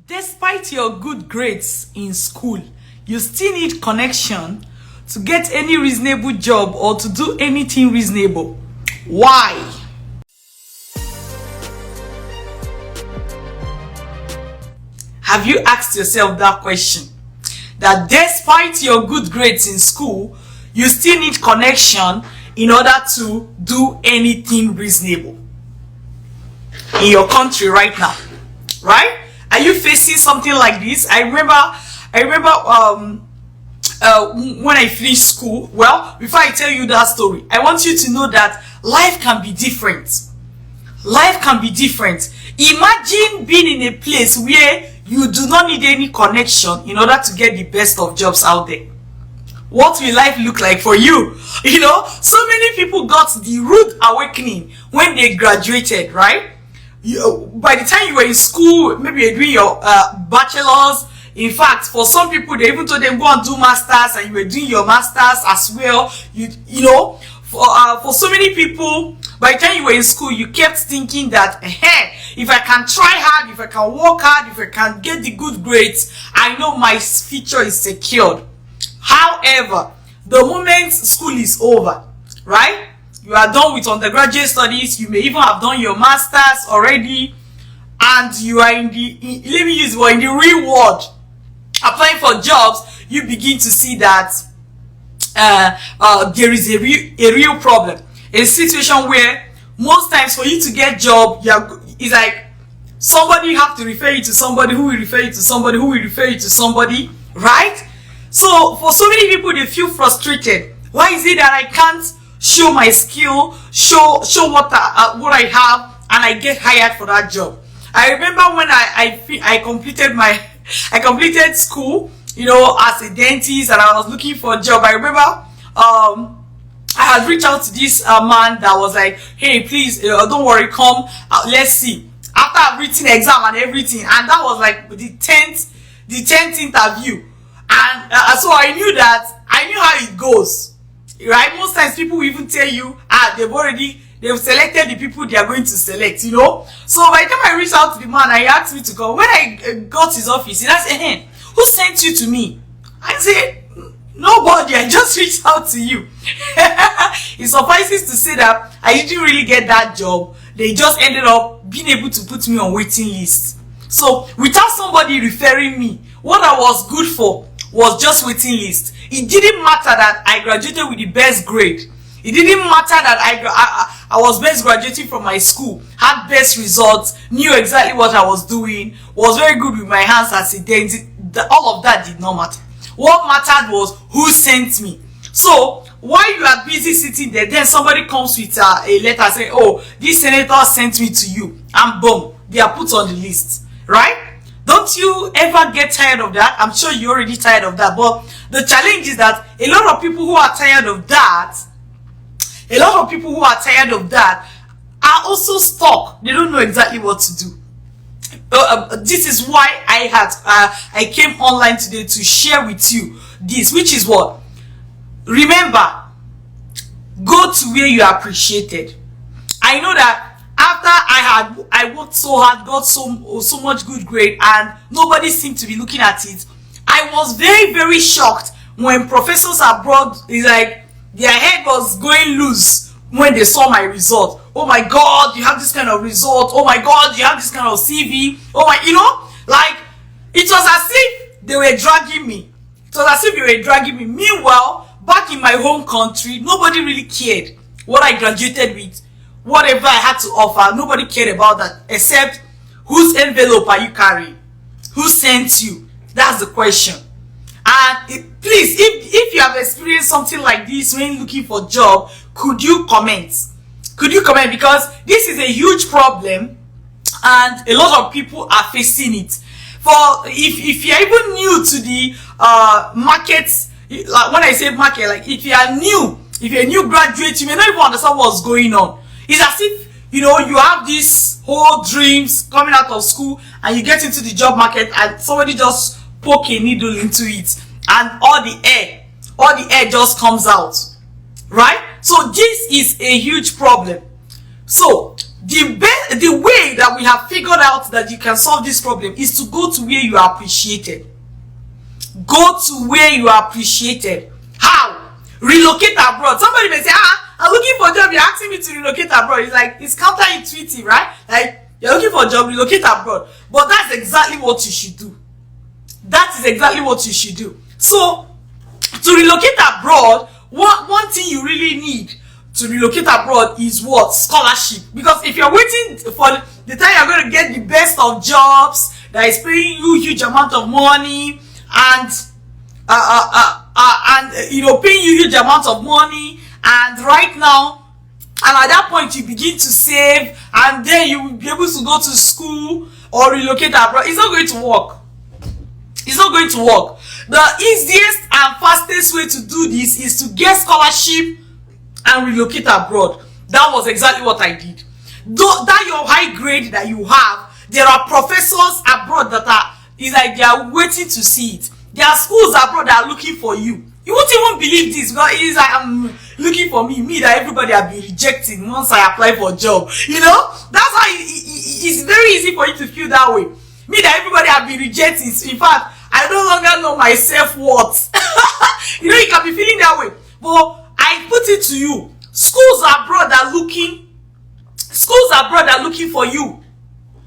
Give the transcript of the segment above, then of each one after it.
Despite your good grades in school, you still need connection to get any reasonable job or to do anything reasonable. Why? Have you asked yourself that question? That despite your good grades in school, you still need connection in order to do anything reasonable in your country right now, right? Are you facing something like this? I remember when I finished school. Well, before I tell you that story, I want you to know that life can be different. Life can be different. Imagine being in a place where you do not need any connection in order to get the best of jobs out there. What will life look like for you? You know, so many people got the rude awakening when they graduated, right? By the time you were in school, maybe you're doing your bachelor's. In fact, for some people, they even told them go and do masters, and you were doing your masters as well. You know, for so many people, by the time you were in school, you kept thinking that, hey, if I can try hard, if I can work hard, if I can get the good grades, I know my future is secured. However, the moment school is over, right? You are done with undergraduate studies. You may even have done your masters already, and you are in the real world, applying for jobs. You begin to see that there is a real problem, a situation where most times for you to get job, it's like somebody have to refer you to somebody who will refer you to somebody who will refer you to somebody, right? So for so many people, they feel frustrated. Why is it that I can't show my skill, show what I have, and I get hired for that job? I remember when I completed school, you know, as a dentist, and I was looking for a job. I remember I had reached out to this man that was like, hey, please, don't worry, come, let's see. After I've written exam and everything, and that was like the 10th interview. And so I knew how it goes, right? Most times people will even tell you, they've selected the people they are going to select, you know. So by the time I reached out to the man, he asked me to come. When I got to his office, he asked, hey, who sent you to me? I said, nobody, I just reached out to you. It suffices to say that I didn't really get that job. They just ended up being able to put me on waiting list. So without somebody referring me, what I was good for was just waiting list. It didn't matter that I graduated with the best grade. It didn't matter that I was best graduating from my school, had best results, knew exactly what I was doing, was very good with my hands as a dentist. All of that did not matter. What mattered was who sent me. So while you are busy sitting there, then somebody comes with a letter saying, oh, this senator sent me to you, and boom, they are put on the list, right? Don't you ever get tired of that? I'm sure you're already tired of that. But the challenge is that a lot of people who are tired of that, are also stuck. They don't know exactly what to do. This is why I came online today to share with you this, which is what? Remember, go to where you are appreciated. I know that after I worked so hard, got so much good grade, and nobody seemed to be looking at it, I was very, very shocked when professors abroad, it's like their head was going loose when they saw my result. Oh my God, you have this kind of result. Oh my God, you have this kind of CV. Oh my, you know, like it was as if they were dragging me. Meanwhile, back in my home country, nobody really cared what I graduated with. Whatever I had to offer, nobody cared about that, except whose envelope are you carrying? Who sent you? That's the question. And please, if you have experienced something like this when looking for a job, could you comment? Because this is a huge problem, and a lot of people are facing it. For if you're even new to the markets, like when I say market, like if you're a new graduate, you may not even understand what's going on. It's as if, you know, you have these whole dreams coming out of school, and you get into the job market and somebody just poke a needle into it, and all the air just comes out, right? So this is a huge problem. So The way that we have figured out that you can solve this problem is to go to where you are appreciated. Go to where you are appreciated. How? Relocate abroad. Somebody may say, I'm looking for a job, you're asking me to relocate abroad. It's like, it's counterintuitive, right? Like, you're looking for a job, relocate abroad. But that's exactly what you should do. That is exactly what you should do. So, to relocate abroad, one thing you really need to relocate abroad is what? Scholarship. Because if you're waiting for the time you're going to get the best of jobs that is paying you huge amount of money and paying you huge amount of money, and right now, and at that point you begin to save, and then you will be able to go to school or relocate abroad, it's not going to work. It's not going to work. The easiest and fastest way to do this is to get scholarship and relocate abroad. That was exactly what I did. Though that your high grade that you have, there are professors abroad that are, it's like they are waiting to see it. There are schools abroad that are looking for you. You won't even believe this, because it's like, I'm looking for me that everybody have been rejecting once I apply for a job. You know, that's why it's very easy for you to feel that way. Me that everybody have been rejecting. In fact, I no longer know my self-worth. You know, you can be feeling that way. But I put it to you, schools abroad are looking for you.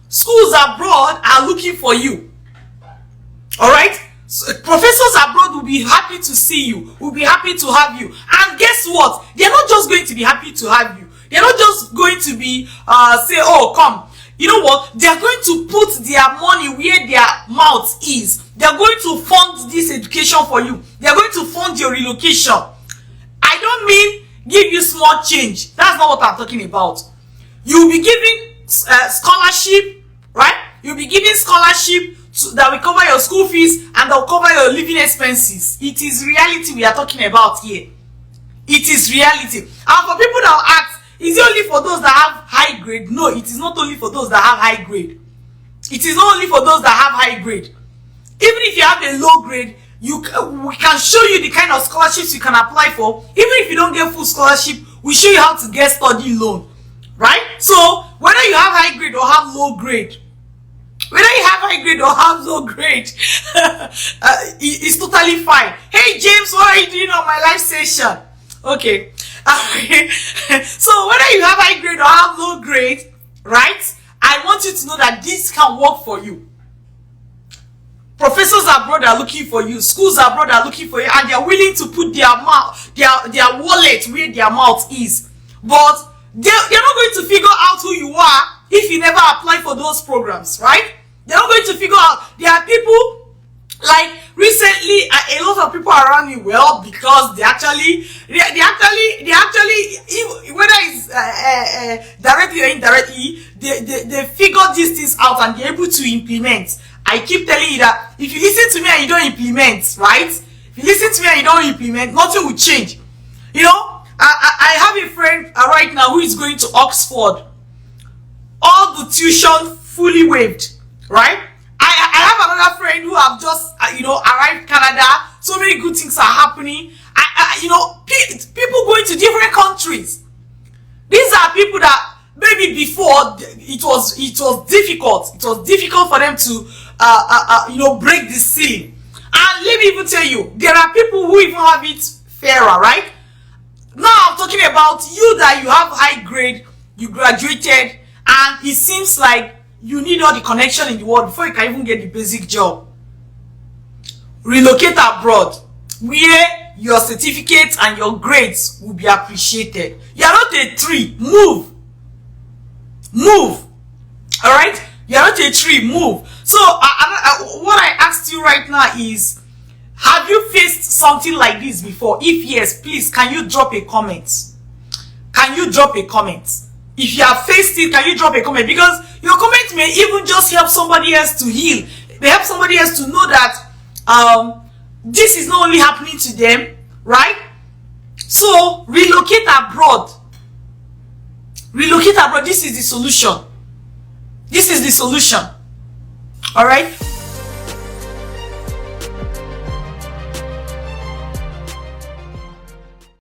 Schools abroad are looking for you. Alright? So, professors abroad will be happy to see you, will be happy to have you. And guess what? They're not just going to be happy to have you. They're not just going to be, say, oh, come. You know what? They're going to put their money where their mouth is. They're going to fund this education for you. They're going to fund your relocation. I don't mean give you small change. That's not what I'm talking about. You'll be giving scholarship, right? You'll be giving scholarship that will cover your school fees and that will cover your living expenses. It is reality we are talking about here. It is reality. And for people that will ask, is it only for those that have high grade? No, it is not only for those that have high grade. It is not only for those that have high grade. Even if you have a low grade, we can show you the kind of scholarships you can apply for. Even if you don't get full scholarship, we show you how to get study loan. Right? So, whether you have high grade or have low grade, it's totally fine. Hey James, what are you doing on my live session? Okay. So whether you have high grade or have low grade, right? I want you to know that this can work for you. Professors abroad are looking for you. Schools abroad are looking for you, and they are willing to put their wallet where their mouth is. But they're not going to figure out who you are if you never apply for those programs, right? They're not going to figure out. There are people, like recently, a lot of people around me, well, because they actually, whether it's directly or indirectly, they figure these things out and they're able to implement. I keep telling you that if you listen to me and you don't implement, right? If you listen to me and you don't implement, nothing will change. You know, I have a friend right now who is going to Oxford. All the tuition fully waived, right? I have another friend who have just, arrived Canada. So many good things are happening. People going to different countries. These are people that maybe before it was difficult. It was difficult for them to, break the ceiling. And let me even tell you, there are people who even have it fairer, right? Now I'm talking about you that you have high grade, you graduated, and it seems like you need all the connection in the world before you can even get the basic job. Relocate abroad, where your certificates and your grades will be appreciated. You are not a tree, move. Alright? You are not a tree, move. So, what I asked you right now is, have you faced something like this before? If yes, please, can you drop a comment? Can you drop a comment? If you have faced it, can you drop a comment? Because your comment may even just help somebody else to heal. They help somebody else to know that this is not only happening to them, right? So, relocate abroad. Relocate abroad. This is the solution. This is the solution. Alright?